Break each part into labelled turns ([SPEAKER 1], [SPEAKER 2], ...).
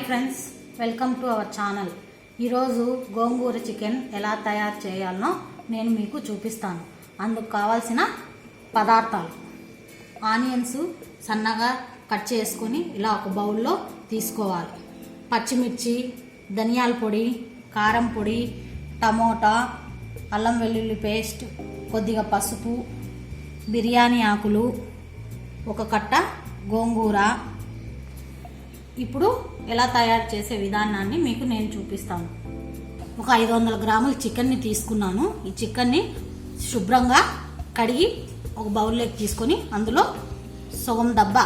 [SPEAKER 1] Friends, welcome to our channel. ఈరోజు గోంగూర chicken ఎలా తయారు చేయాలనో నేను మీకు చూపిస్తాను. అందుకు కావాల్సిన పదార్థాలు: ఆనియన్స్ సన్నగా కట్ చేసుకొని ఇలా ఒక బౌల్లో తీసుకోవాలి. పచ్చిమిర్చి, ధనియాల పొడి, కారం పొడి, టమోటా, అల్లం వెల్లుల్లి పేస్ట్, కొద్దిగా పసుపు, బిర్యానీ ఆకులు, ఒక కట్ట గోంగూర. ఇప్పుడు ఎలా తయారు చేసే విధానాన్ని మీకు నేను చూపిస్తాను. ఒక 500 గ్రాముల చికెన్ని తీసుకున్నాను. ఈ చికెన్ని శుభ్రంగా కడిగి ఒక బౌల్లోకి తీసుకొని అందులో సగం డబ్బా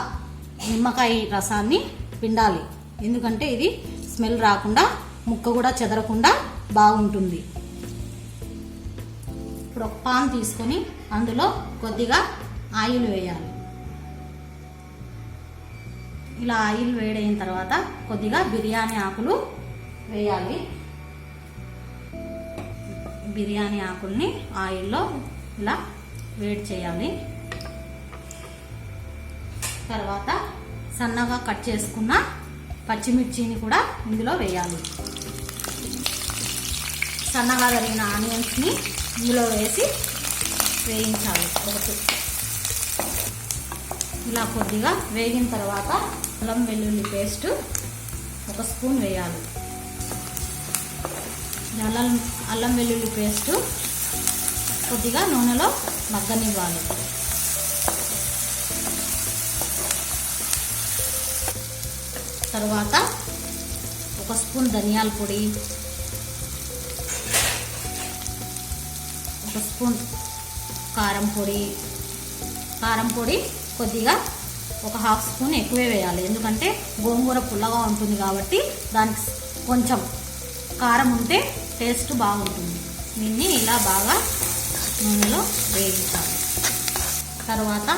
[SPEAKER 1] నిమ్మకాయ రసాన్ని పిండాలి. ఎందుకంటే ఇది స్మెల్ రాకుండా, ముక్క కూడా చెదరకుండా బాగుంటుంది. ఇప్పుడు ఒక పాన్ తీసుకొని అందులో కొద్దిగా ఆయిల్ వేయాలి. ఇలా ఆయిల్ వేడైన తర్వాత కొద్దిగా బిర్యానీ ఆకులు వేయాలి. బిర్యానీ ఆకుల్ని ఆయిల్లో ఇలా వేడి చేయాలి. తర్వాత సన్నగా కట్ చేసుకున్న పచ్చిమిర్చిని కూడా ఇందులో వేయాలి. సన్నగా తరిగిన ఆనియన్స్ని ఇందులో వేసి వేయించాలి. ఇలా కొద్దిగా వేగిన తర్వాత అల్లం వెల్లుల్లి పేస్ట్ ఒక స్పూన్ వేయాలి. అల్లం వెల్లుల్లి పేస్ట్ కొద్దిగా నూనెలో మగ్గనివ్వాలి. తర్వాత ఒక స్పూన్ ధనియాల పొడి, ఒక స్పూన్ కారం పొడి కొద్దిగా ఒక హాఫ్ స్పూన్ ఎక్కువే వేయాలి. ఎందుకంటే గోంగూర పుల్లగా ఉంటుంది కాబట్టి దానికి కొంచెం కారం ఉంటే టేస్ట్ బాగుంటుంది. దీన్ని ఇలా బాగా నూనెలో వేయించాలి. తర్వాత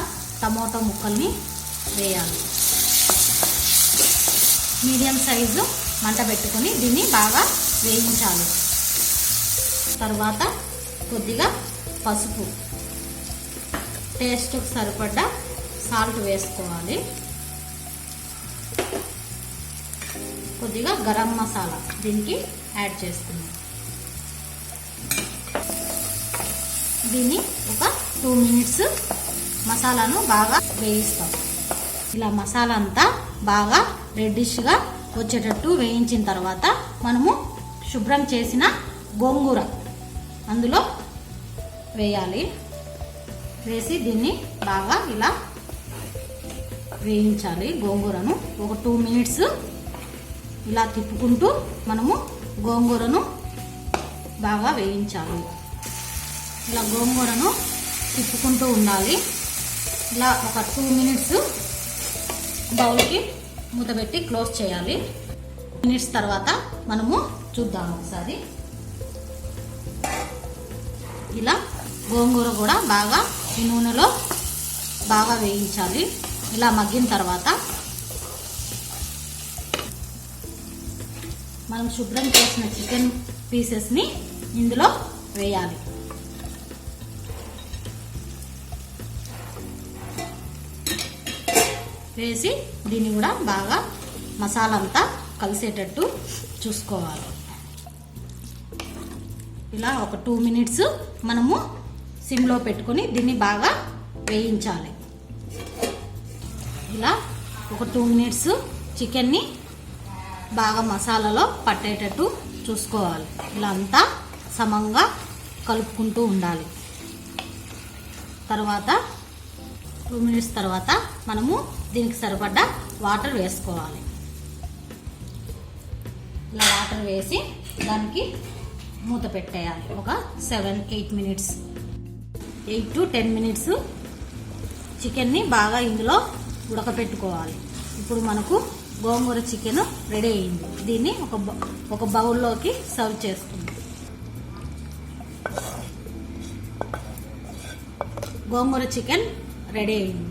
[SPEAKER 1] టమోటా ముక్కల్ని వేయాలి. మీడియం సైజు మంట పెట్టుకొని దీన్ని బాగా వేయించాలి. తర్వాత కొద్దిగా పసుపు, టేస్ట్కి సరిపడ్డ సాల్ట్ వేసుకోవాలి. కొద్దిగా గరం మసాలా దీనికి యాడ్ చేసుకుందాం. దీన్ని ఒక 2 మినిట్స్ మసాలాను బాగా వేయిస్తాం. ఇలా మసాలా అంతా బాగా రెడ్డిష్గా వచ్చేటట్టు వేయించిన తర్వాత మనము శుభ్రం చేసిన గోంగూర అందులో వేయాలి. వేసి దీన్ని బాగా ఇలా వేయించాలి. గోంగూరను ఒక 2 మినిట్స్ ఇలా తిప్పుకుంటూ మనము గోంగూరను బాగా వేయించాలి. ఇలా గోంగూరను తిప్పుకుంటూ ఉండాలి. ఇలా ఒక 2 మినిట్స్ బౌల్కి మూత పెట్టి క్లోజ్ చేయాలి. మినిట్స్ తర్వాత మనము చూద్దాం ఒకసారి. ఇలా గోంగూర కూడా బాగా ఈ నూనెలో బాగా వేయించాలి. ఇలా మగ్గిన తర్వాత మనం శుభ్రం చేసిన చికెన్ పీసెస్ని ఇందులో వేయాలి. వేసి దీన్ని కూడా బాగా మసాలా అంతా కలిసేటట్టు చూసుకోవాలి. ఇలా ఒక 2 మినిట్స్ మనము సిమ్లో పెట్టుకొని దీన్ని బాగా వేయించాలి. ఇలా ఒక 2 మినిట్స్ చికెన్ని బాగా మసాలాలో పట్టేటట్టు చూసుకోవాలి. ఇలా అంతా సమంగా కలుపుకుంటూ ఉండాలి. తర్వాత 2 మినిట్స్ తర్వాత మనము దీనికి సరిపడ్డ వాటర్ వేసుకోవాలి. ఇలా వాటర్ వేసి దానికి మూత పెట్టేయాలి. ఒక 7-8 మినిట్స్, 8 to 10 మినిట్స్ చికెన్ని బాగా ఇందులో ఉడకపెట్టుకోవాలి. ఇప్పుడు మనకు గోంగూర చికెన్ రెడీ అయింది. దీన్ని ఒక బౌల్లోకి సర్వ్ చేసుకుందాం. గోంగూర చికెన్ రెడీ అయింది.